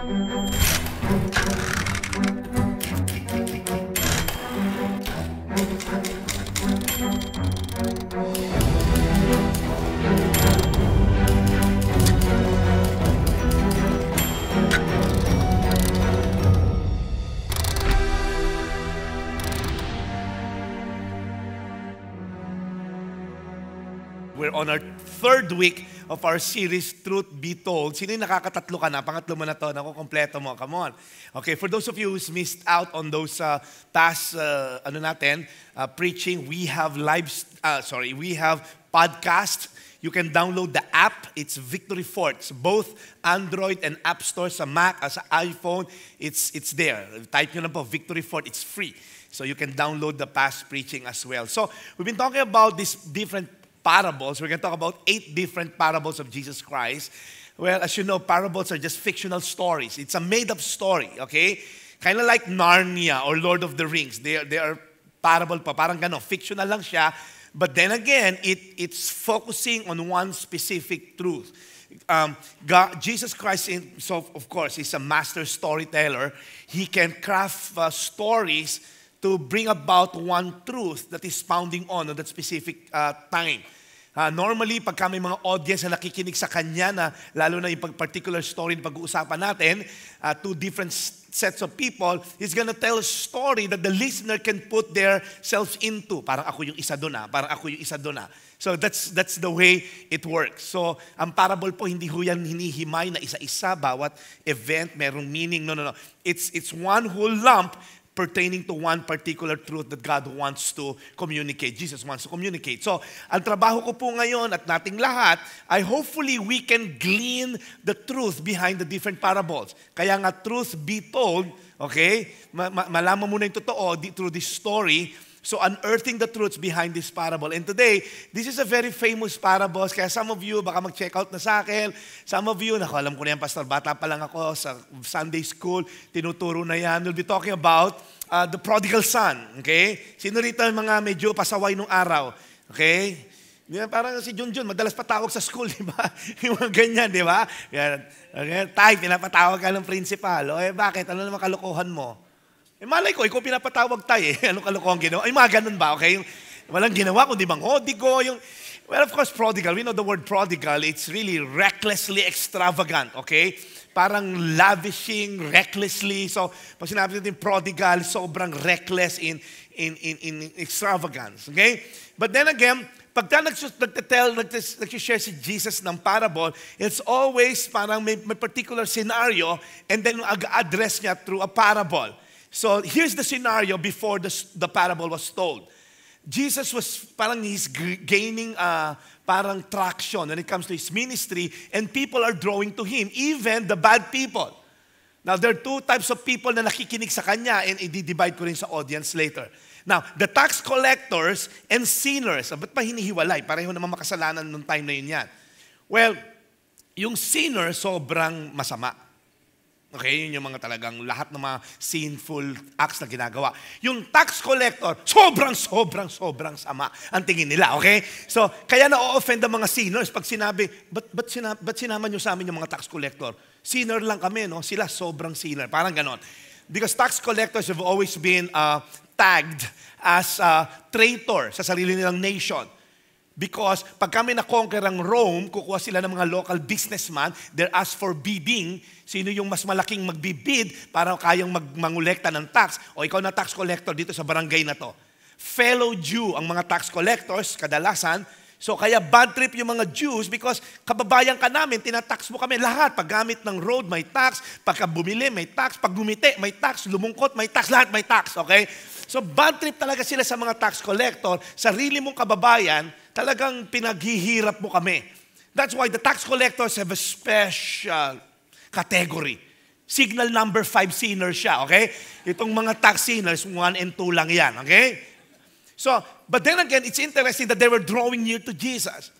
We're on our third week of our series, Truth Be Told. Sino yung nakakatatlo ka na? Pangatlo mo na to. Naku, kompleto mo. Come on. Okay, for those of you who's missed out on those past preaching, we have we have podcast. You can download the app. It's Victory Fort. It's both Android and App Store sa Mac, sa iPhone. It's there. Type nyo na po, Victory Fort. It's free. So you can download the past preaching as well. So we've been talking about these different parables. We're going to talk about 8 different parables of Jesus Christ. Well, as you know, parables are just fictional stories. It's a made-up story, okay? Kind of like Narnia or Lord of the Rings. They are parable pa. Parang gano'n, fictional lang siya. But then again, it's focusing on one specific truth. Jesus Christ, so of course, he's a master storyteller. He can craft stories to bring about one truth that is pounding on that specific time. Normally, pagka may mga audience na nakikinig sa kanya na lalo na yung particular story na pag-uusapan natin, 2 different sets of people, he's gonna tell a story that the listener can put their selves into. Parang ako yung isa doon parang ako yung isa doon So that's the way it works. So ang parable po, hindi ho yan hinihimay na isa-isa, bawat event merong meaning. No. It's one whole lump pertaining to one particular truth that God wants to communicate. Jesus wants to communicate. So, ang trabaho ko po ngayon at nating lahat ay hopefully we can glean the truth behind the different parables. Kaya nga, truth be told, okay? Malaman mo na yung totoo through this story. So, unearthing the truths behind this parable. And today, this is a very famous parable. Kaya some of you, baka mag-check out na sa akin. Some of you, alam ko na yan, Pastor, bata pa lang ako sa Sunday school, tinuturo na yan. We'll be talking about the prodigal son. Okay? Sino rito yung mga medyo pasaway nung araw? Okay? Parang si Junjun, madalas patawag sa school, di ba? Yung mga ganyan, di ba? Tay, pinapatawag ka ng principal. O bakit? Ano naman kalokohan mo? Malay ko, ikaw pinapatawag tayo Anong kalokohan ginawa? Mga ganun ba, okay? Walang ginawa, kundi manghodigo. Well, of course, prodigal. We know the word prodigal. It's really recklessly extravagant, okay? Parang lavishing, recklessly. So, pag sinabi natin prodigal, sobrang reckless in extravagance, okay? But then again, pagka nag-share si Jesus ng parable, it's always parang may particular scenario and then ag-address niya through a parable. So here's the scenario before the parable was told. Jesus was he's gaining parang traction when it comes to his ministry, and people are drawing to him, even the bad people. Now, there are 2 types of people na nakikinig sa kanya, and i-divide ko rin sa audience later. Now, the tax collectors and sinners. Ba't pa hinihiwalay? Pareho naman makasalanan nung time na yun yan. Well, yung sinner, sobrang masama. Okay, yun yung mga talagang lahat ng mga sinful acts na ginagawa. Yung tax collector, sobrang sama ang tingin nila, okay? So, kaya na-offend ang mga sinners pag sinabi, ba't sinama nyo sa amin yung mga tax collector? Sinner lang kami, no? Sila sobrang sinner. Parang ganon. Because tax collectors have always been tagged as traitor sa sarili nilang nation. Because pag kami na-conquer ang Rome, kukuha sila ng mga local businessman, they're asked for bidding, sino yung mas malaking magbibid para kayang mangolekta ng tax. O ikaw na tax collector dito sa barangay na to. Fellow Jew ang mga tax collectors, kadalasan. So kaya bad trip yung mga Jews because kababayan ka namin, tinatax mo kami lahat. Paggamit ng road, may tax. Pagka bumili, may tax. Pag gumiti, may tax. Lumungkot, may tax. Lahat may tax, okay? So bad trip talaga sila sa mga tax collector. Sarili mong kababayan, talagang pinaghihirap mo kami. That's why the tax collectors have a special category. Signal number 5 sinners siya, okay? Itong mga tax sinners, 1 and 2 lang yan, okay? So, but then again, it's interesting that they were drawing near to Jesus.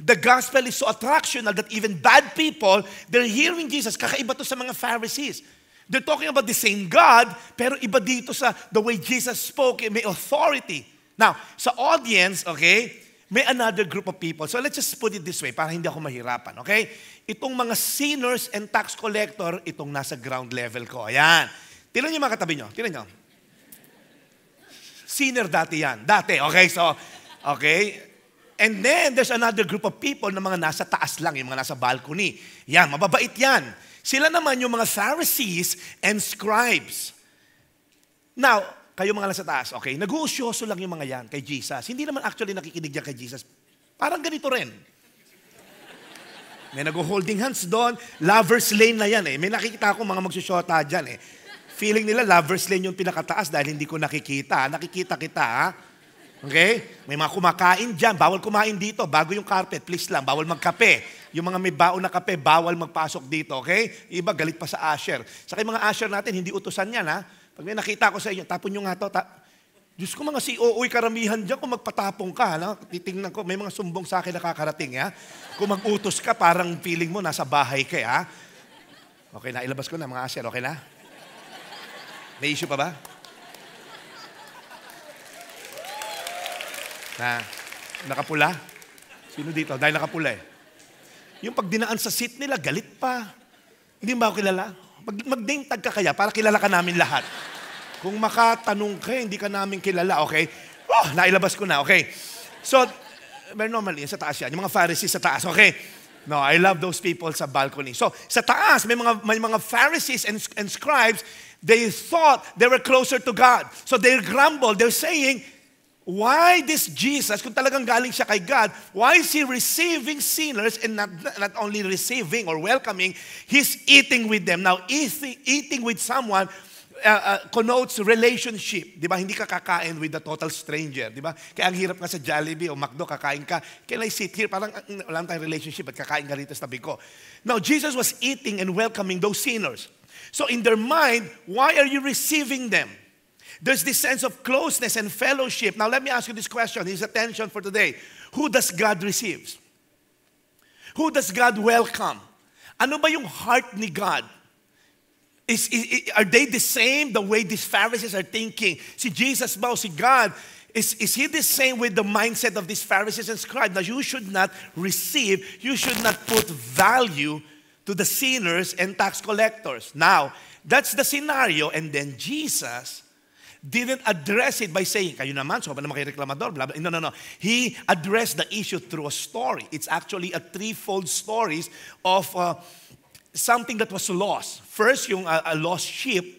The gospel is so attractional that even bad people, they're hearing Jesus. Kakaiba to sa mga Pharisees. They're talking about the same God, pero iba dito sa the way Jesus spoke, may authority. Now, sa audience, okay, may another group of people. So let's just put it this way para hindi ako mahirapan, okay? Itong mga sinners and tax collector, itong nasa ground level ko. Ayan. Tingnan niyo mga katabi niyo. Tingnan niyo. Sinner dati yan. Dati, okay? So, okay? And then, there's another group of people na mga nasa taas lang, yung mga nasa balcony. Yan, mababait yan. Sila naman yung mga Pharisees and scribes. Now, kayo mga nasa taas, okay? Nag-uusyoso lang yung mga yan kay Jesus. Hindi naman actually nakikinig yan kay Jesus. Parang ganito rin. May nag-holding hands doon. Lover's lane na yan eh. May nakikita ako mga magsusyota dyan eh. Feeling nila lover's lane yung pinakataas dahil hindi ko nakikita. Nakikita kita ha? Okay? May mga kumakain dyan. Bawal kumain dito. Bago yung carpet, please lang. Bawal magkape. Yung mga may baon na kape, bawal magpasok dito. Okay? Iba, galit pa sa usher. Sa kayo mga usher natin, hindi utusan yan ha? Pag may nakita ko sa inyo, tapon nyo nga to. Diyos ko, mga COO'y karamihan dyan kung magpatapong ka. No? Titingnan ko, may mga sumbong sa akin nakakarating. Ha? Kung mag-utos ka, parang feeling mo nasa bahay ka. Ha? Okay na, ilabas ko na mga asher. Okay na? May issue pa ba? Nakapula? Sino dito? Dahil nakapula eh. Yung pag dinaan sa seat nila, galit pa. Hindi ba ako kilala? Mag-name tag ka kaya para kilala ka namin lahat. Kung makatanong ka, hindi ka namin kilala, okay? Oh, nailabas ko na, okay? So, very normally, sa taas yan. Yung mga Pharisees sa taas, okay? No, I love those people sa balcony. So, sa taas, may mga Pharisees and scribes, they thought they were closer to God. So, they grumbled. They're saying, why this Jesus, kung talagang galing siya kay God, why is He receiving sinners and not only receiving or welcoming, He's eating with them. Now, eating with someone connotes relationship. Di ba? Hindi ka kakain with a total stranger. Di ba? Kaya ang hirap nga sa Jollibee o McDo, kakain ka. Can I sit here? Parang wala tayong relationship at kakain ka rito sa tabi ko. Now, Jesus was eating and welcoming those sinners. So in their mind, why are you receiving them? There's this sense of closeness and fellowship. Now, let me ask you this question. His attention for today. Who does God receive? Who does God welcome? Ano ba yung heart ni God? Are they the same the way these Pharisees are thinking? Si Jesus ba o si God, is He the same with the mindset of these Pharisees and scribes? Now, you should not receive, you should not put value to the sinners and tax collectors. Now, that's the scenario. And then Jesus didn't address it by saying, kayo naman, sobrang naman kayo reklamador, blah, blah. No. He addressed the issue through a story. It's actually a threefold stories of something that was lost. First, yung a lost sheep,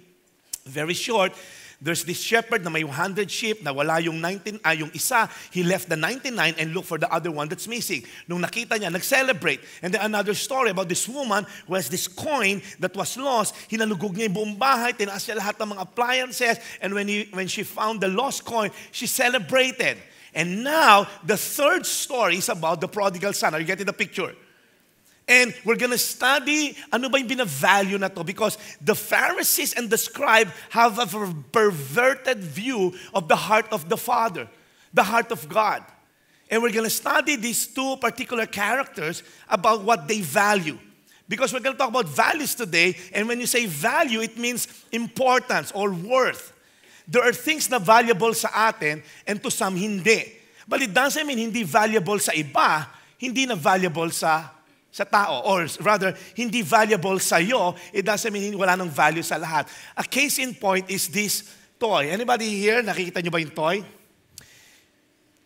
very short. There's this shepherd na may 100 sheep, na wala yung yung isa, he left the 99 and looked for the other one that's missing. Nung nakita niya, nag-celebrate. And then another story about this woman who has this coin that was lost. Hinalugog niya yung buong bahay, tinaas niya lahat ng mga appliances, and when she found the lost coin, she celebrated. And now, the third story is about the prodigal son. Are you getting the picture? And we're going to study ano ba yung bina-value na to, because the Pharisees and the scribe have a perverted view of the heart of the Father, the heart of God. And we're going to study these two particular characters about what they value. Because we're going to talk about values today, and when you say value, it means importance or worth. There are things na valuable sa atin and to some hindi. But it doesn't mean hindi valuable sa iba, hindi na valuable sa tao, or rather, hindi valuable sa iyo, it doesn't mean wala nang value sa lahat. A case in point is this toy. Anybody here, nakikita nyo ba yung toy?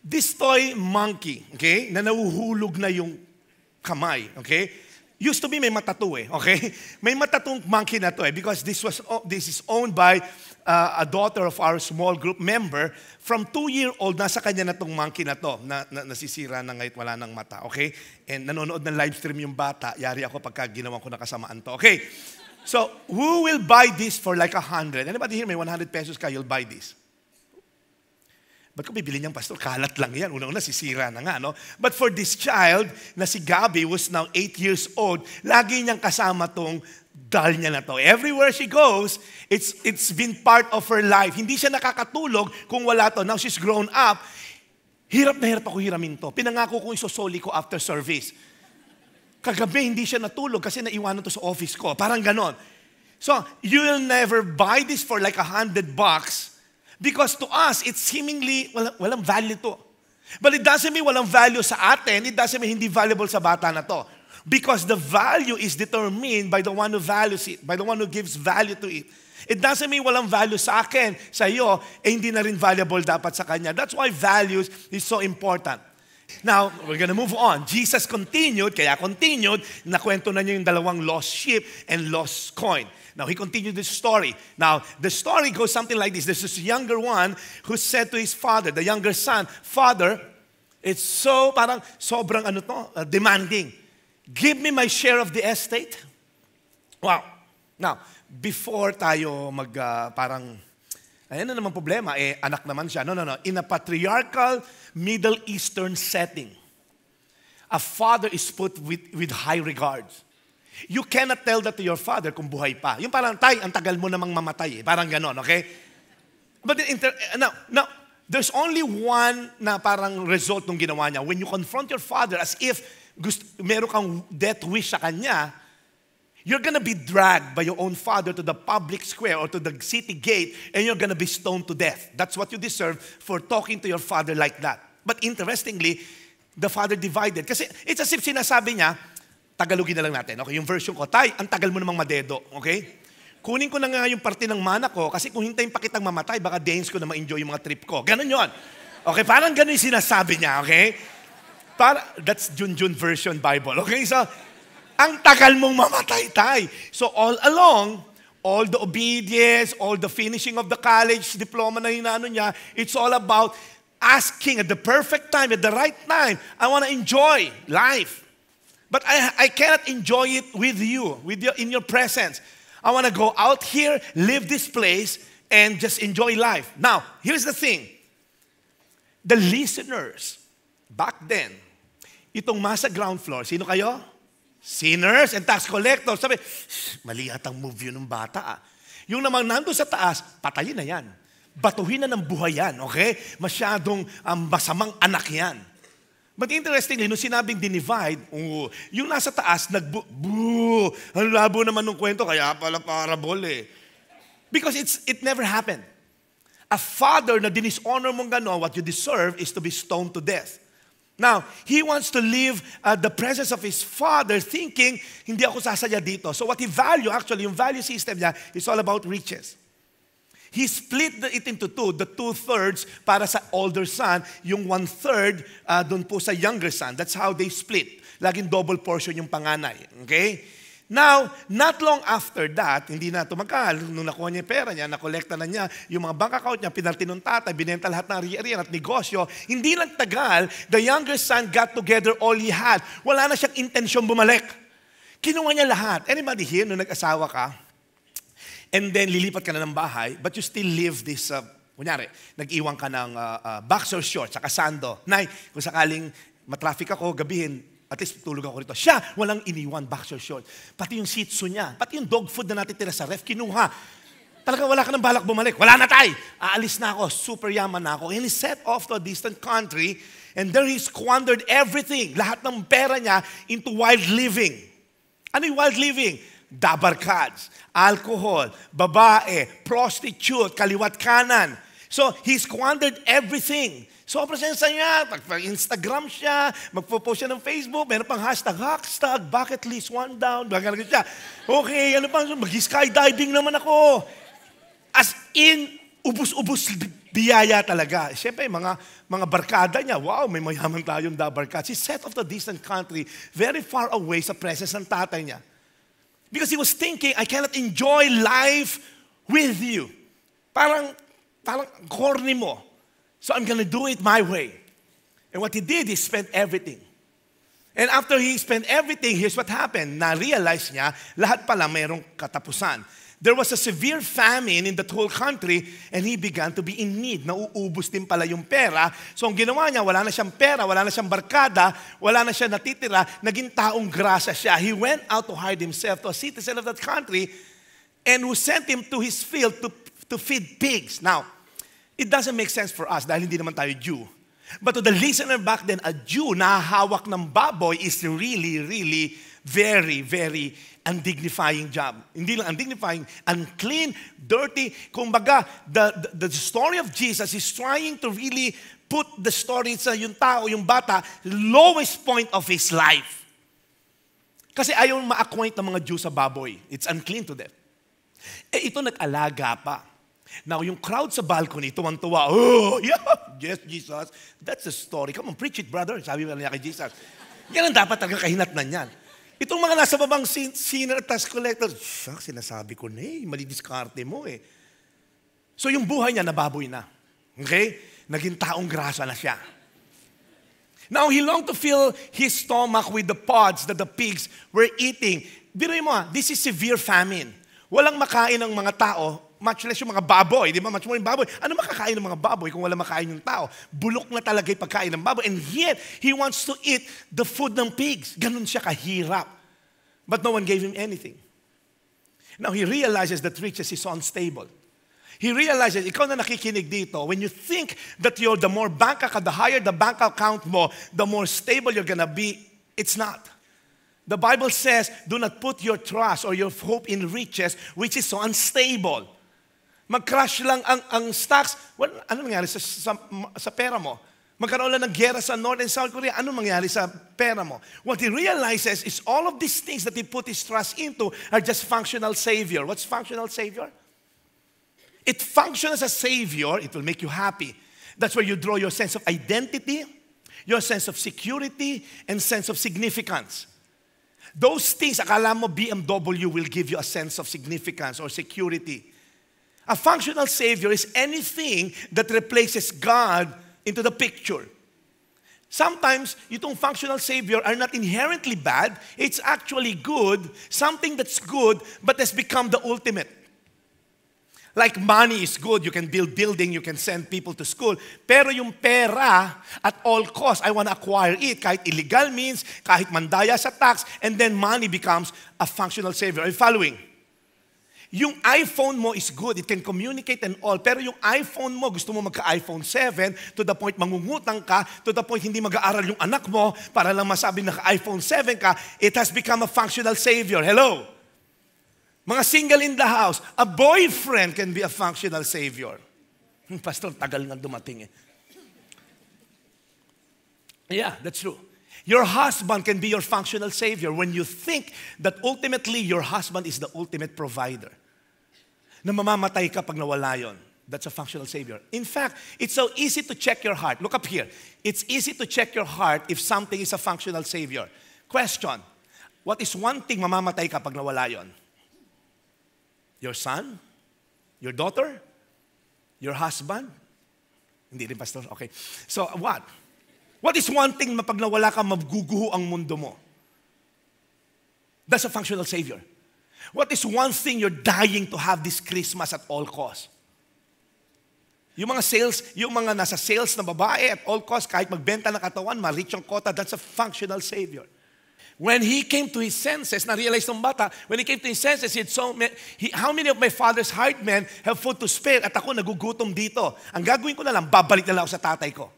This toy monkey, okay, na nahuhulog na yung kamay, okay? Used to be may matattoo okay? May matattoo monkey na to because this is owned by a daughter of our small group member. From 2-year-old, nasa kanya na tong monkey na to, na nasisira na ngayon, wala ng mata, okay? And nanonood ng live stream yung bata, yari ako pagka ginawa ko na kasamaan to, okay? So, who will buy this for like 100? Anybody here may 100 pesos ka, you'll buy this? Ba't ko bibili niyang pastor? Kalat lang yan. Una-una, sisira na nga, no? But for this child, na si Gabby, was now 8 years old, lagi niyang kasama tong doll niya na to. Everywhere she goes, it's been part of her life. Hindi siya nakakatulog kung wala to. Now she's grown up. Hirap na hirap ako hiramin to. Pinangako kong isosoli ko after service. Kagabi, hindi siya natulog kasi naiwanan to sa office ko. Parang ganon. So, you will never buy this for like $100 because to us, it's seemingly, walang value to. But it doesn't mean walang value sa atin. It doesn't mean hindi valuable sa bata na to. Because the value is determined by the one who values it, by the one who gives value to it. It doesn't mean walang value sa akin, sa iyo, hindi na rin valuable dapat sa kanya. That's why values is so important. Now, we're gonna move on. Jesus continued, nakwento na niya yung dalawang lost sheep and lost coin. Now, he continued the story. Now, the story goes something like this. There's this younger one who said to his father, the younger son, Father, it's so, parang sobrang demanding. Give me my share of the estate. Wow. Now, before tayo parang, ayan na naman problema, anak naman siya. No. In a patriarchal Middle Eastern setting, a father is put with high regards. You cannot tell that to your father kung buhay pa. Yung parang, tay, ang tagal mo namang mamatay. Parang ganon, okay? But now, there's only one na parang result ng ginawa niya. When you confront your father as if meron kang death wish sa kanya, you're gonna be dragged by your own father to the public square or to the city gate and you're gonna be stoned to death. That's what you deserve for talking to your father like that. But interestingly, the father divided. Kasi it's as if sinasabi niya, Tagalogin na lang natin. Okay, yung version ko, tay, ang tagal mo namang madedo. Okay? Kunin ko na nga yung parte ng mana ko kasi kung hintayin pa kitang mamatay, baka days ko na ma-enjoy yung mga trip ko. Ganon yun. Okay, parang ganon yung sinasabi niya. Okay? That's Junjun version Bible. Okay, so, ang tagal mong mamatay, tay. So all along, all the obedience, all the finishing of the college diploma na hinano niya, it's all about asking at the perfect time, at the right time, I want to enjoy life. But I cannot enjoy it with you, in your presence. I want to go out here, live this place, and just enjoy life. Now, here's the thing. The listeners, back then, itong masa ground floor, sino kayo? Sinners and tax collectors. Sabi, mali atang move yun ng bata. Yung namang nandun sa taas, patayin na yan. Batuhin na ng buhay yan, okay? Masyadong masamang anak yan. But interestingly, nung sinabing dinivide, yung nasa taas, boo, ang labo naman ng kwento, kaya pala parabol eh. Because it never happened. A father na dinishonor mong gano'n, what you deserve is to be stoned to death. Now, he wants to leave the presence of his father thinking, hindi ako sasaya dito. So what he value, actually, yung value system niya is all about riches. He split it into two, the 2/3 para sa older son, yung 1/3 dun po sa younger son. That's how they split. Laging double portion yung panganay. Okay? Now, not long after that, hindi na tumagal. Nung nakuha niya yung pera niya, nakolekta na niya yung mga bank account niya, pinarti ng tatay, binenta lahat ng ari-arian at negosyo. Hindi lang tagal, the younger son got together all he had. Wala na siyang intensyon bumalik. Kinuha niya lahat. Anybody here, nung nag-asawa ka, and then lilipat ka na ng bahay, but you still live this, kunyari, nag-iwan ka ng boxer shorts, saka sando. Nay, kung sakaling matraffic ako, gabihin, at least tulog ako rito. Siya, walang iniwan boxer shorts. Pati yung shih tzu niya, pati yung dog food na natitira sa ref, kinuha. Talagang wala ka ng balak bumalik. Wala na tay! Aalis na ako, super yaman na ako. And he set off to a distant country, and there he squandered everything. Lahat ng pera niya into wild living. Ano yung wild living? Dabarkads, alcohol, babae, prostitute, kaliwat kanan. So, he squandered everything. Sobrang sensa niya. Mag-Instagram siya, magpo-post siya ng Facebook, meron pang hashtag, bucket list, one down, bagay siya. Okay, ano pang, mag-skydiving naman ako. As in, ubus-ubus biyaya talaga. Siyempre, mga barkada niya, wow, may mayaman tayong dabarkads. He set off the distant country, very far away sa presence ng tatay niya. Because he was thinking, I cannot enjoy life with you. Parang corny mo. So I'm gonna do it my way. And what he did, he spent everything. And after he spent everything, here's what happened. Na-realize niya, lahat pala mayroong katapusan. There was a severe famine in that whole country and he began to be in need. Nauubos din pala yung pera. So ang ginawa niya, wala na siyang pera, wala na siyang barkada, wala na siya natitira, naging taong grasa siya. He went out to hide himself to a citizen of that country and who sent him to his field to feed pigs. Now, it doesn't make sense for us dahil hindi naman tayo Jew. But to the listener back then, a Jew na hawak ng baboy is really, really very, very undignifying job. Hindi lang undignifying, unclean, dirty. Kumbaga, the story of Jesus is trying to really put the story sa yung tao, yung bata, lowest point of his life. Kasi ayaw ma-acquaint ng mga Jews sa baboy. It's unclean to them. Ito nag-alaga pa. Now, yung crowd sa balcony, tuwang-tuwa, oh, yeah, yes, Jesus. That's the story. Come on, preach it, brother. Sabi mo niya kay Jesus. Yan ang dapat talaga kahinatnan yan. Itong mga nasa babang sinner at tax collector, sinasabi ko na mali diskarte mo eh. So yung buhay niya, nababoy na. Okay? Naging taong grasa na siya. Now, he longed to fill his stomach with the pods that the pigs were eating. Biruin mo this is severe famine. Walang makain ng mga tao, much less yung mga baboy. Di ba? Much more yung baboy. Ano makakain ng mga baboy kung wala makain yung tao? Bulok na talaga yung pagkain ng baboy. And yet, he wants to eat the food ng pigs. Ganun siya kahirap. But no one gave him anything. Now, he realizes that riches is unstable. He realizes, ikaw na nakikinig dito, when you think that you're the more bank account, the higher the bank account mo, the more stable you're gonna be, it's not. The Bible says, do not put your trust or your hope in riches, which is so unstable. Mag-crash lang ang stocks. Well, ano mangyari sa pera mo? Magkaroon lang ng gera sa North and South Korea. Ano mangyari sa pera mo? What he realizes is all of these things that he put his trust into are just functional savior. What's functional savior? It functions as a savior. It will make you happy. That's where you draw your sense of identity, your sense of security, and sense of significance. Those things, akala mo BMW will give you a sense of significance or security. A functional savior is anything that replaces God into the picture. Sometimes, itong functional savior are not inherently bad. It's actually good, something that's good, but has become the ultimate. Like money is good, you can build building, you can send people to school. Pero yung pera, at all costs, I want to acquire it. Kahit illegal means, kahit mandaya sa tax, and then money becomes a functional savior. Are you following? Yung iPhone mo is good, it can communicate and all. Pero yung iPhone mo, gusto mo magka-iPhone 7, to the point mangungutang ka, to the point hindi mag-aaral yung anak mo, para lang masabi na iPhone 7 ka, it has become a functional savior. Hello? Mga single in the house, a boyfriend can be a functional savior. Pastor, tagal nga dumating eh. Yeah, that's true. Your husband can be your functional savior when you think that ultimately your husband is the ultimate provider. Na mamamatay ka pag nawala yun. That's a functional savior. In fact, it's so easy to check your heart. Look up here. It's easy to check your heart if something is a functional savior. Question, what is one thing mamamatay ka pag nawala yun? Your son? Your daughter? Your husband? Hindi rin, Pastor. Okay. So, what? What is one thing na pag nawala ka, maguguho ang mundo mo? That's a functional savior. What is one thing you're dying to have this Christmas at all costs? Yung mga sales, yung mga nasa sales na babae at all costs, kahit magbenta ng katawan, ma-reach ang quota, that's a functional savior. When he came to his senses, na-realize ng bata, when he came to his senses, he said, how many of my father's hired men have food to spare? At ako nagugutom dito. Ang gagawin ko na lang, babalik na lang ako sa tatay ko.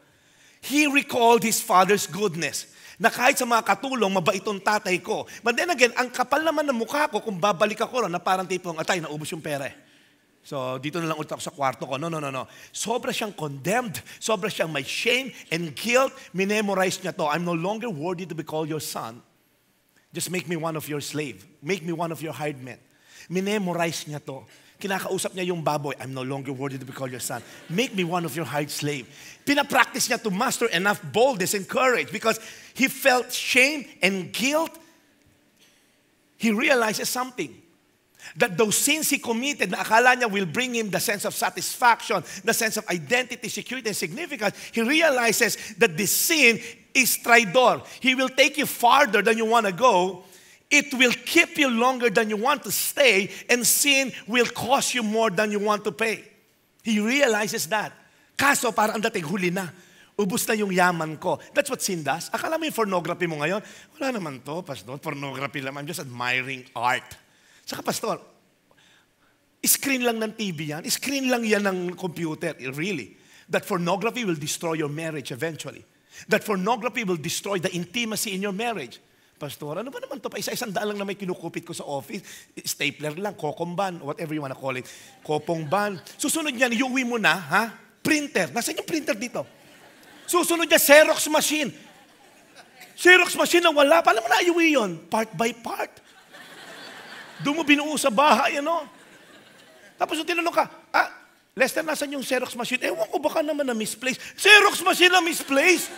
He recalled his father's goodness. Na kahit sa mga katulong, mabait itong tatay ko. But then again, ang kapal naman ng mukha ko kung babalik ako ron, na parang tipong, atay, naubos yung pera eh. So, dito na lang ulit ako sa kwarto ko. No. Sobra siyang condemned. Sobra siyang may shame and guilt. Minemorize niya to. I'm no longer worthy to be called your son. Just make me one of your slave. Make me one of your hired men. Minemorize niya to. Kinakausap niya yung baboy. I'm no longer worthy to be called your son. Make me one of your hired slave. Pinapractice niya to master enough boldness and courage because he felt shame and guilt. He realizes something. That those sins he committed na akala niya will bring him the sense of satisfaction, the sense of identity, security, and significance, he realizes that this sin is traidor. He will take you farther than you want to go. It will keep you longer than you want to stay, and sin will cost you more than you want to pay. He realizes that. Kaso parang dating huli na. Ubus na yung yaman ko. That's what sin does. Akala mo yung pornography mo ngayon? Wala naman to, Pastor. Pornography lang. I'm just admiring art. Saka, Pastor, screen lang ng TV yan. Screen lang yan ng computer. Really. That pornography will destroy your marriage eventually. That pornography will destroy the intimacy in your marriage. Pastor, ano ba naman to? Isa-isang daan lang na may kinukupit ko sa office. Stapler lang, kokomban, whatever you wanna call it. Kopong ban. Susunod niyan, iuwi mo na, ha? Printer. Nasaan yung printer dito? Susunod niya, Xerox machine. Xerox machine na wala. Paano mo na-ayuwi yun? Part by part. Doon mo binuo sa bahay, Tapos yung tinanong ka, Lester, nasan yung Xerox machine? Ewan ko, baka naman na-misplace. Xerox machine na misplace.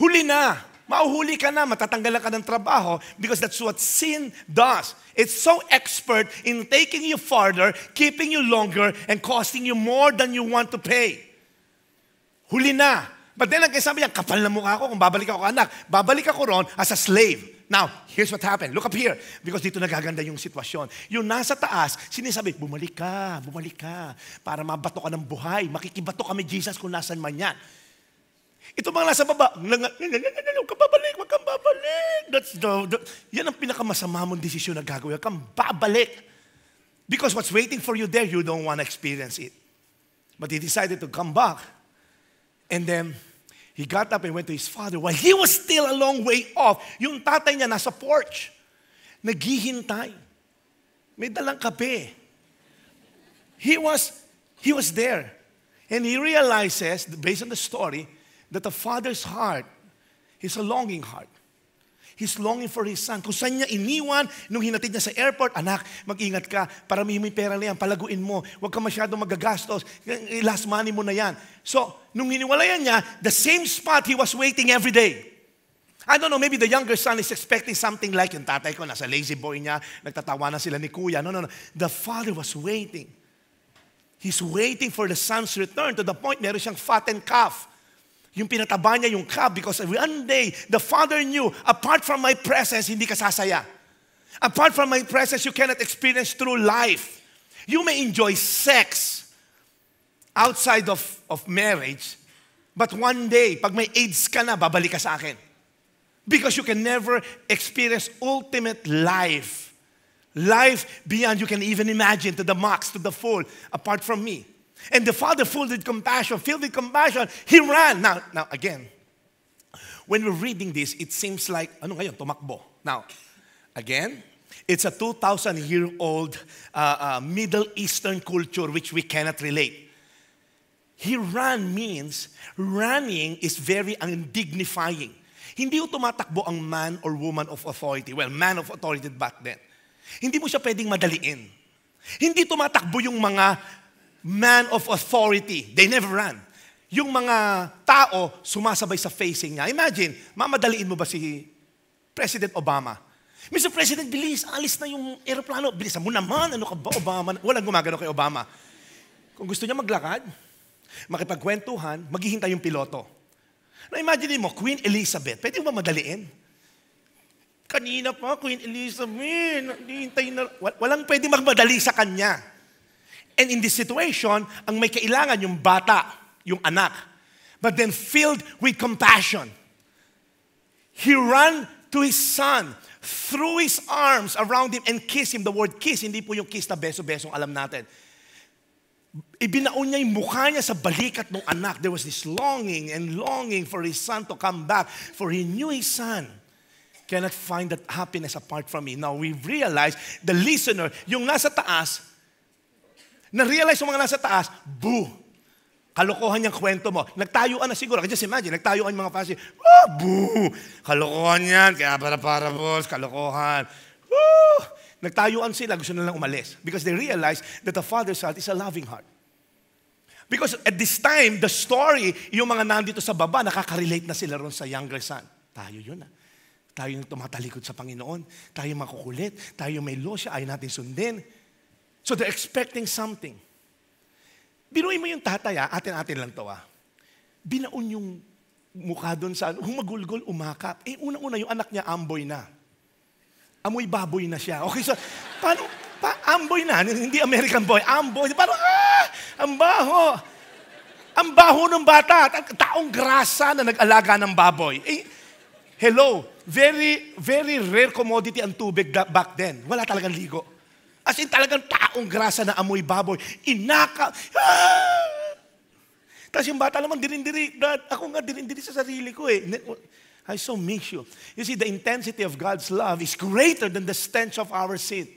Huli na. Mauhuli ka na, matatanggalan ka ng trabaho because that's what sin does. It's so expert in taking you farther, keeping you longer, and costing you more than you want to pay. Huli na. But then, ang sabi niya, kapal na mukha ko kung babalik ako anak. Babalik ako ron as a slave. Now, here's what happened. Look up here. Because dito nagaganda yung sitwasyon. Yung nasa taas, sinasabi, bumalik ka. Para mabato ka ng buhay. Makikibato kami, Jesus, kung nasan man yan. Ito mga nasa baba, huwag kang babalik. Yan ang pinakamasama mong desisyon na gagawin. Huwag kang babalik. Because what's waiting for you there, you don't want to experience it. But he decided to come back. And then, he got up and went to his father. While he was still a long way off, yung tatay niya nasa porch. Naghihintay. May dalang kape. He was there. And he realizes, based on the story, that the father's heart is a longing heart. He's longing for his son. Kung saan niya iniwan, nung hinatid niya sa airport, anak, mag-ingat ka, para may pera na yan, palaguin mo, huwag ka masyadong magagastos, last money mo na yan. So, nung hiniwalayan niya, the same spot he was waiting every day. I don't know, maybe the younger son is expecting something like yung tatay ko, nasa lazy boy niya, nagtatawa na sila ni kuya. No. The father was waiting. He's waiting for the son's return to the point meron siyang fattened calf. Yung pinataba niya yung calf because one day, the father knew, apart from my presence, hindi ka sasaya. Apart from my presence, you cannot experience true life. You may enjoy sex outside of marriage, but one day, pag may AIDS ka na, babalik ka sa akin. Because you can never experience ultimate life. Life beyond you can even imagine, to the max, to the full, apart from me. And the father, filled with compassion, he ran. Now again, when we're reading this, it seems like, tumakbo. Now, again, it's a 2,000-year-old Middle Eastern culture which we cannot relate. He ran means, running is very undignifying. Hindi yung tumatakbo ang man or woman of authority. Well, man of authority back then. Hindi mo siya pwedeng madaliin. Hindi tumatakbo yung mga man of authority. They never run. Yung mga tao, sumasabay sa facing niya. Imagine, mamadaliin mo ba si President Obama? Mr. President, bilis, alis na yung aeroplano. Bilisan mo naman, ano ka ba, Obama? Walang gumagano kay Obama. Kung gusto niya maglakad, makipagkwentuhan, maghihintay yung piloto. Now imagine mo, Queen Elizabeth, pwede mo ba madaliin? Kanina pa, Queen Elizabeth, hintay na, walang pwede magmadali sa kanya. And in this situation, ang may kailangan yung bata, yung anak. But then filled with compassion. He ran to his son, threw his arms around him and kissed him. The word kiss, hindi po yung kiss na beso-besong alam natin. Ibinaon niya yung mukha niya sa balikat ng anak. There was this longing for his son to come back. For he knew his son cannot find that happiness apart from me. Now we realize, the listener, yung nasa taas, na-realize yung mga nasa taas, boo! Kalokohan yung kwento mo. Nagtayuan na siguro. Just imagine, nagtayuan yung mga fans. Boo! Kalokohan yan. Kaya para boss, kalokohan. Woo! Nagtayuan sila. Gusto na lang umalis. Because they realize that the father's heart is a loving heart. Because at this time, the story, yung mga nandito sa baba, nakaka-relate na sila ron sa younger son. Tayo yun Tayo yung tumatalikod sa Panginoon. Tayo makukulit. Tayo may law siya. Ayaw natin sundin. So they're expecting something. Biruin mo yung tatay, atin-atin lang to. Binaon yung mukha doon sa, humagulgol, umakap. Unang-una, yung anak niya, amboy na. Amoy baboy na siya. Okay, so, paano? Amboy na, hindi American boy. Amboy. Parang, ang baho. Ang baho ng bata. Taong grasa na nag-alaga ng baboy. Hello, very, very rare commodity ang tubig back then. Wala talagang ligo. As in talagang taong grasa na amoy baboy. Inaka. Tapos yung bata naman, dirindiri. Dad, ako nga dirindiri sa sarili ko I so miss you. You see, the intensity of God's love is greater than the stench of our sin.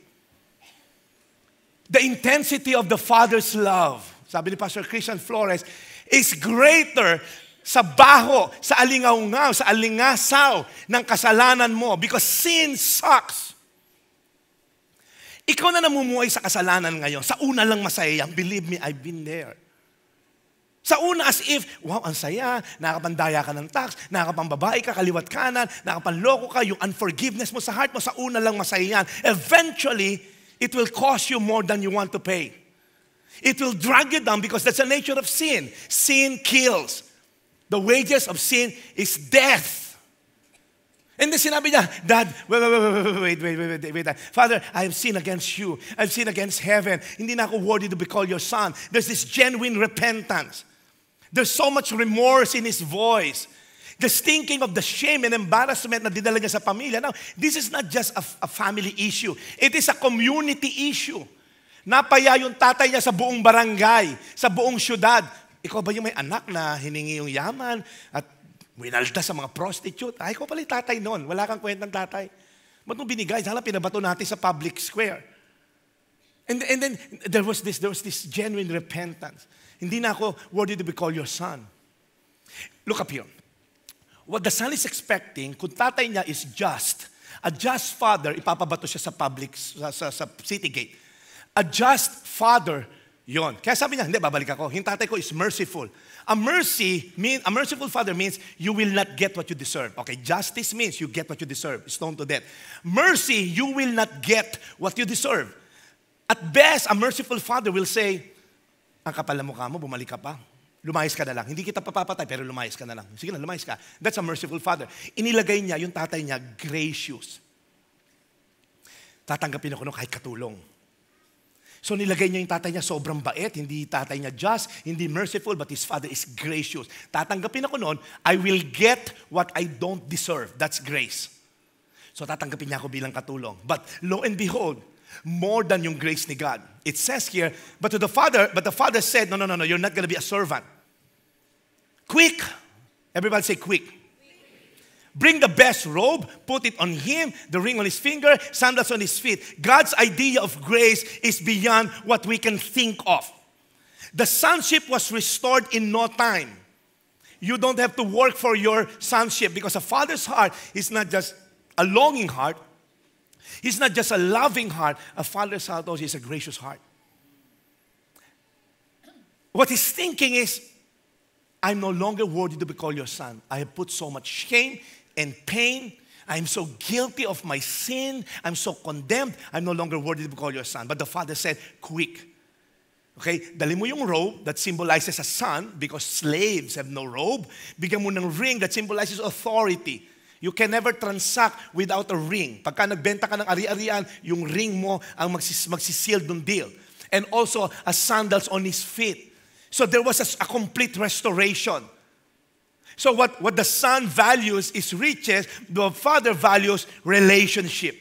The intensity of the Father's love. Sabi ni Pastor Christian Flores, is greater sa baho, sa alingaw-ngaw, sa alingasaw ng kasalanan mo because sin sucks. Ikaw na namumuhay sa kasalanan ngayon. Sa una lang masaya yan. Believe me, I've been there. Sa una as if, wow, ang saya, nakakapandaya ka ng tax, nakakapambabae ka, kaliwat kanan, nakapanloko ka, yung unforgiveness mo sa heart mo, sa una lang masaya yan. Eventually, it will cost you more than you want to pay. It will drag you down because that's the nature of sin. Sin kills. The wages of sin is death. And then sinabi niya, Dad, wait. Father, I have sinned against you. I've sinned against heaven. Hindi na ako worthy to be called your son. There's this genuine repentance. There's so much remorse in his voice. Just thinking of the shame and embarrassment na dinala niya sa pamilya. Now, this is not just a family issue. It is a community issue. Napaya yung tatay niya sa buong barangay, sa buong syudad. Ikaw ba yung may anak na hiningi yung yaman at winalda sa mga prostitute? Ay, ikaw pala yung tatay noon. Wala kang kwentang tatay. Ba't mo binigay? Sana pinabato natin sa public square. And then there was this genuine repentance. Hindi na ako worthy to be called your son. Look up here. What the son is expecting, kung tatay niya is just, a just father, ipapabato siya sa public, sa city gate. A just father, yon. Kaya sabi niya, hindi, babalik ako. Yung tatay ko is merciful. A merciful father means you will not get what you deserve. Okay, justice means you get what you deserve. Stoned to death. Mercy, you will not get what you deserve. At best, a merciful father will say, ang kapal na mukha mo, bumalik ka pa. Lumayas ka na lang. Hindi kita papapatay, pero lumayas ka na lang. Sige na, lumayas ka. That's a merciful father. Inilagay niya, yung tatay niya, gracious. Tatanggapin ako kahit katulong. So nilagay niya yung tatay niya sobrang bait, hindi tatay niya just, hindi merciful, but his father is gracious. Tatanggapin ako noon, I will get what I don't deserve. That's grace. So tatanggapin niya ako bilang katulong. But lo and behold, more than yung grace ni God. It says here, but the father said, no, you're not going to be a servant. Quick. Everybody say quick. Bring the best robe, put it on him, the ring on his finger, sandals on his feet. God's idea of grace is beyond what we can think of. The sonship was restored in no time. You don't have to work for your sonship because a father's heart is not just a longing heart. He's not just a loving heart. A father's heart also is a gracious heart. What he's thinking is, I'm no longer worthy to be called your son. I have put so much shame and pain. I'm so guilty of my sin. I'm so condemned. I'm no longer worthy to be called your son. But the father said, quick. Okay, dali mo yung robe that symbolizes a son because slaves have no robe. Bigyan mo ng ring that symbolizes authority. You can never transact without a ring. Pagka nagbenta ka ng ari-arian, yung ring mo ang magsiseal dun deal. And also, a sandals on his feet. So there was a complete restoration. So what the son values is riches, the father values relationship.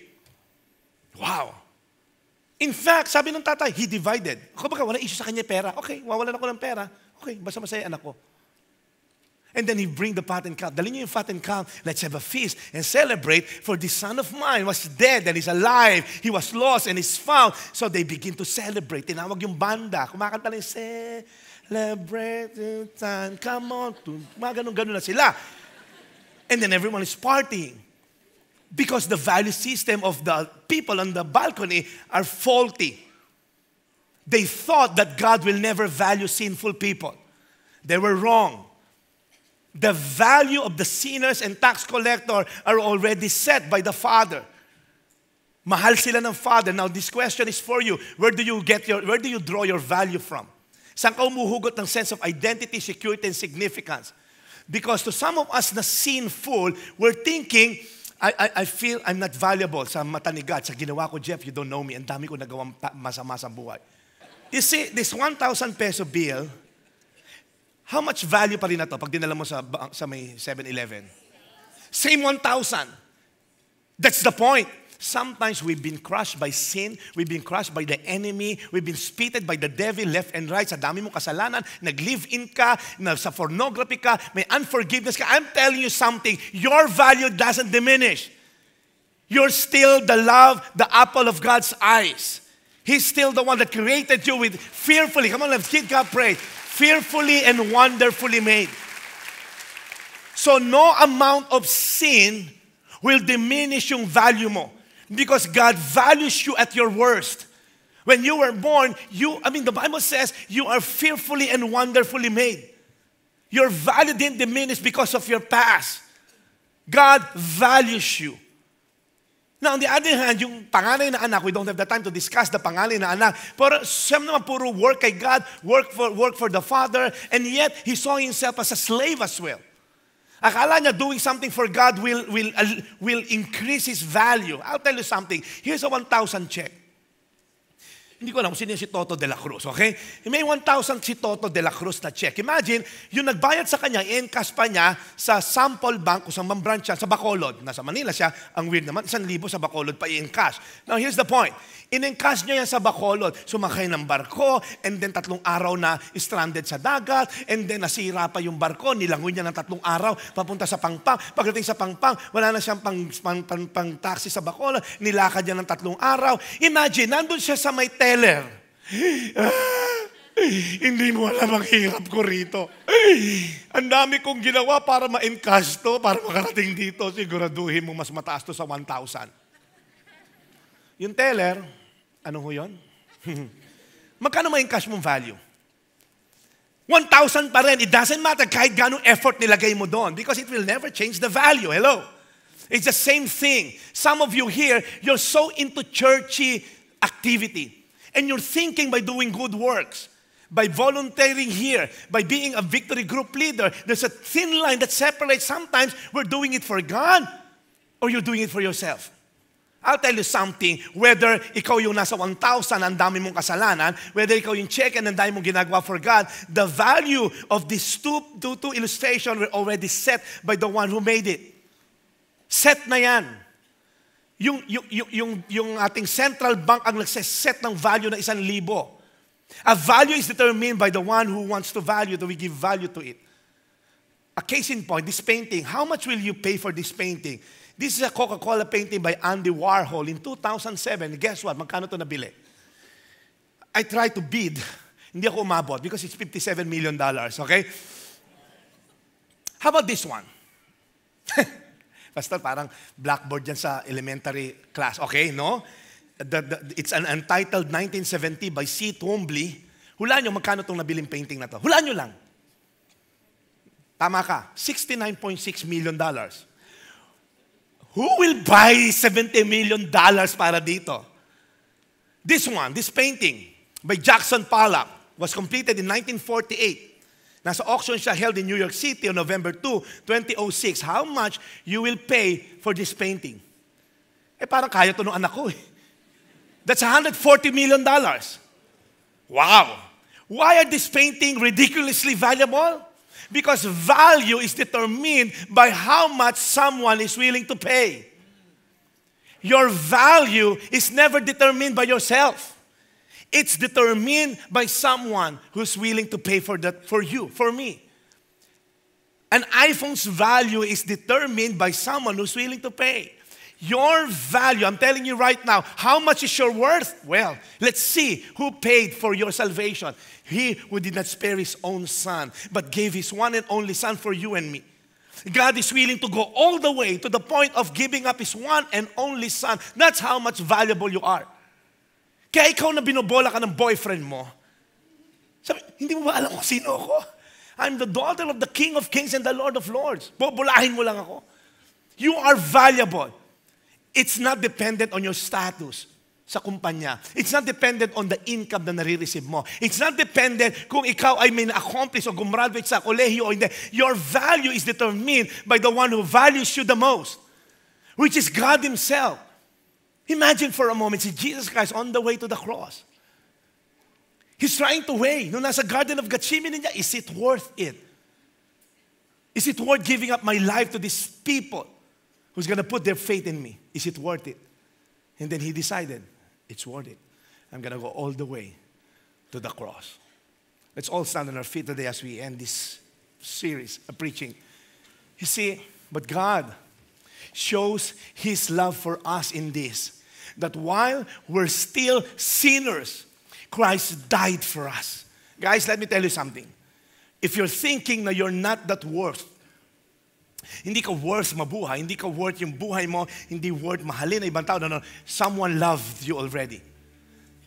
Wow. In fact, sabi ng tatay, he divided. Ako baka wala issue sa kanya pera. Okay, wawalan ako ng pera. Okay, basta masaya anak ko. And then he bring the fattened calf. Dali niyo yung fattened calf. Let's have a feast and celebrate. For this son of mine was dead and is alive. He was lost and is found. So they begin to celebrate. Tinawag yung banda. Kumakanta lang, celebrate the time. Come on. Mga ganun na sila. And then everyone is partying. Because the value system of the people on the balcony are faulty. They thought that God will never value sinful people. They were wrong. The value of the sinners and tax collector are already set by the Father. Mahal sila ng Father. Now this question is for you. Where do you draw your value from? Saan ka umuhugot ng sense of identity, security, and significance? Because to some of us na sinful, we're thinking, I feel I'm not valuable sa mata ni God. Sa ginawa ko, Jeff, you don't know me. Ang dami ko nagawang masama sa buhay. You see, this 1,000 peso bill, how much value pa rin na to pag dinala mo sa may 7-Eleven? Same 1,000. That's the point. Sometimes we've been crushed by sin. We've been crushed by the enemy. We've been spitted by the devil left and right. Sa dami mong kasalanan, nag-live-in ka, sa pornography ka, may unforgiveness ka. I'm telling you something. Your value doesn't diminish. You're still the love, the apple of God's eyes. He's still the one that created you with fearfully. Come on, let's give God praise. Fearfully and wonderfully made. So no amount of sin will diminish yung value mo. Because God values you at your worst. When you were born, the Bible says you are fearfully and wonderfully made. Your value didn't diminish because of your past. God values you. Now, on the other hand, yung panganay na anak, we don't have the time to discuss the panganay na anak. Pero siyam naman puro work kay God, work for the Father, and yet he saw himself as a slave as well. Akala niya doing something for God will increase his value. I'll tell you something. Here's a 1,000 check. Hindi ko alam kung sino si Toto de la Cruz, okay? May 1,000 si Toto de la Cruz na check. Imagine, yung nagbayad sa kanya, i-encash pa niya sa Sample Bank, kung saan branch siya, sa Bacolod. Nasa Manila siya, ang weird naman, 1,000 sa Bacolod pa i-encash. Now, here's the point. In-encash niya yan sa Bacolod, sumakay ng barko, and then 3 araw na stranded sa dagat, and then nasira pa yung barko, nilangoy niya ng 3 araw, papunta sa Pangpang. Pagdating sa Pangpang, wala na siyang pang-taxi sa Bacolod, nilakad niya ng 3 araw. Imagine, nandun siya sa may teller. Hindi mo alam ang hirap ko rito. Ang dami kong ginawa para ma-encash to, para makarating dito. Siguraduhin mo mas mataas to sa 1,000. Yung teller, ano ho yun? Magkano ma-encash mong value? 1,000 pa rin. It doesn't matter kahit gano'ng effort nilagay mo doon because it will never change the value. Hello? It's the same thing. Some of you here, you're so into churchy activity. And you're thinking by doing good works, by volunteering here, by being a victory group leader, there's a thin line that separates. Sometimes we're doing it for God or you're doing it for yourself. I'll tell you something, whether ikaw yung nasa 1,000, ang dami mong kasalanan, whether ikaw yung check and ang dami mong ginagawa for God, the value of these two illustration were already set by the one who made it. Set na yan. Yung ating central bank ang nagse-set ng value na 1,000. A value is determined by the one who wants to value, that we give value to it. A case in point, this painting, how much will you pay for this painting? This is a Coca-Cola painting by Andy Warhol in 2007. Guess what? Magkano ito nabili? I tried to bid. Hindi ako umabot because it's $57 million, okay? How about this one? Pastor, parang blackboard yan sa elementary class. Okay, no? It's an entitled 1970 by C. Twombly. Hulaan nyo, magkano itong nabiling painting na to? Hulaan nyo lang. Tama ka, $69.6 million. Who will buy $70 million para dito? This one, this painting by Jackson Pollock was completed in 1948. Nasa auction siya held in New York City on November 2, 2006. How much you will pay for this painting? Parang kaya to ng anak ko. That's $140 million. Wow! Why are this painting ridiculously valuable? Because value is determined by how much someone is willing to pay. Your value is never determined by yourself. It's determined by someone who's willing to pay for that, for you, for me. An iPhone's value is determined by someone who's willing to pay. Your value, I'm telling you right now, how much is your worth? Well, let's see who paid for your salvation. He who did not spare his own son, but gave his one and only son for you and me. God is willing to go all the way to the point of giving up his one and only son. That's how much valuable you are. Kaya ikaw na binobola ka ng boyfriend mo, sabi, hindi mo ba alam kung sino ako? I'm the daughter of the King of Kings and the Lord of Lords. Bobolahin mo lang ako. You are valuable. It's not dependent on your status sa kumpanya. It's not dependent on the income na nare-receive mo. It's not dependent kung ikaw ay may na-accomplish o gumraduate sa kolehiyo o hindi. Your value is determined by the one who values you the most, which is God Himself. Imagine for a moment, see Jesus Christ on the way to the cross. He's trying to weigh, nung nasa Garden of Gethsemane niya, is it worth it? Is it worth giving up my life to these people who's going to put their faith in me? Is it worth it? And then he decided, it's worth it. I'm going to go all the way to the cross. Let's all stand on our feet today as we end this series of preaching. You see, but God shows His love for us in this, that while we're still sinners, Christ died for us. Guys, let me tell you something. If you're thinking na you're not that worth, hindi ka worth mabuhay, hindi ka worth yung buhay mo, hindi worth mahalin na ibang tao. No. Someone loved you already.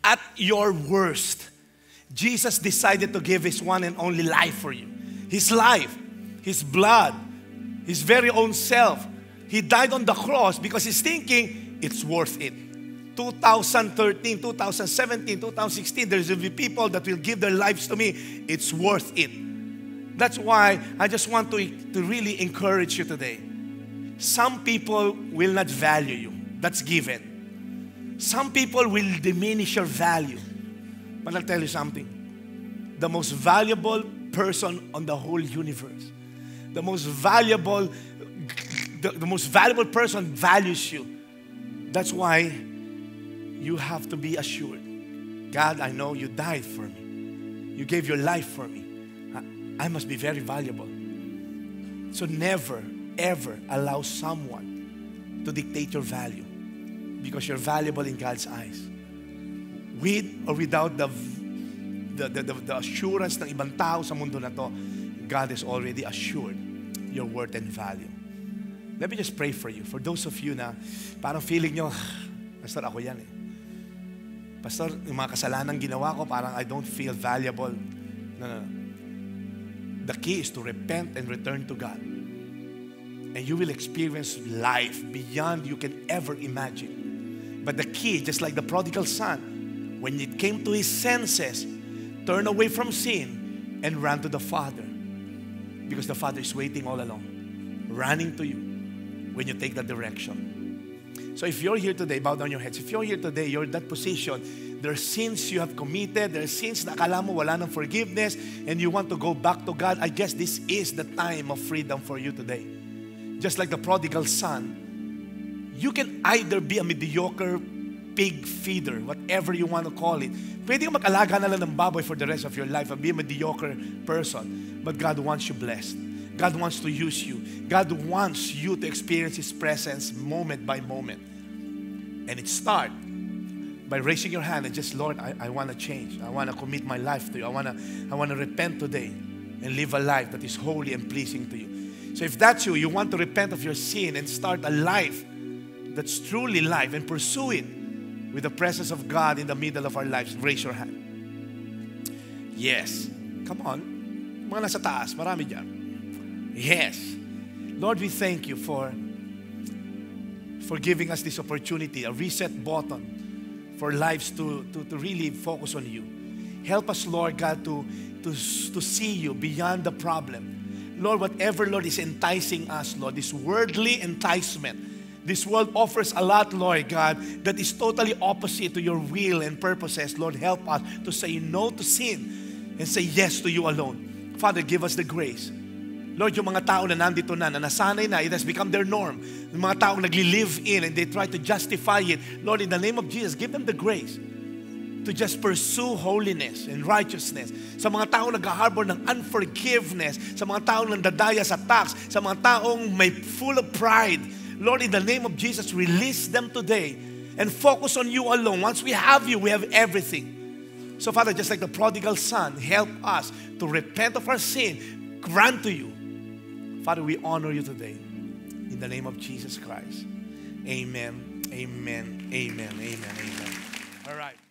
At your worst, Jesus decided to give His one and only life for you. His life, His blood, His very own self. He died on the cross because He's thinking it's worth it. 2013, 2017, 2016, there's will be people that will give their lives to me. It's worth it. That's why I just want to really encourage you today. Some people will not value you. That's given. Some people will diminish your value. But I'll tell you something. The most valuable person on the whole universe, the most valuable person values you. That's why you have to be assured. God, I know you died for me. You gave your life for me. I must be very valuable. So never, ever allow someone to dictate your value, because you're valuable in God's eyes. With or without the assurance ng ibang tao sa mundo na to, God is already assured your worth and value. Let me just pray for you. For those of you na parang feeling nyo, Pastor, ako yan eh. Pastor, yung mga kasalanan ginawa ko, parang I don't feel valuable. No. The key is to repent and return to God. And you will experience life beyond you can ever imagine. But the key, just like the prodigal son, when it came to his senses, turn away from sin and ran to the Father. Because the Father is waiting all along, running to you when you take that direction. So if you're here today, bow down your heads. If you're here today, you're in that position, there are sins you have committed, there are sins na akala mo wala ng forgiveness, and you want to go back to God, I guess this is the time of freedom for you today. Just like the prodigal son, you can either be a mediocre pig feeder, whatever you want to call it. Pwede kang mag-alaga na lang ng baboy for the rest of your life and be a mediocre person. But God wants you blessed. God wants to use you. God wants you to experience His presence moment by moment. And it starts by raising your hand and just, Lord, I want to change. I want to commit my life to you. I want to repent today and live a life that is holy and pleasing to you. So if that's you, you want to repent of your sin and start a life that's truly life and pursue it with the presence of God in the middle of our lives, raise your hand. Yes. Come on. Mga nasa taas, marami dyan. Yes. Lord, we thank you for giving us this opportunity, a reset button for lives to really focus on you. Help us, Lord God, to see you beyond the problem. Lord, whatever, Lord, is enticing us, Lord, this worldly enticement, this world offers a lot, Lord God, that is totally opposite to your will and purposes. Lord, help us to say no to sin and say yes to you alone. Father, give us the grace. Lord, yung mga tao na nandito na nasanay na, it has become their norm. Yung mga tao nagli-live in and they try to justify it. Lord, in the name of Jesus, give them the grace to just pursue holiness and righteousness. Sa mga taong nag-harbor ng unforgiveness, sa mga taong nandadaya sa tax, sa mga taong may full of pride, Lord, in the name of Jesus, release them today and focus on you alone. Once we have you, we have everything. So, Father, just like the prodigal son, help us to repent of our sin, run to you. Father, we honor you today. In the name of Jesus Christ. Amen, amen, amen, amen, amen. All right.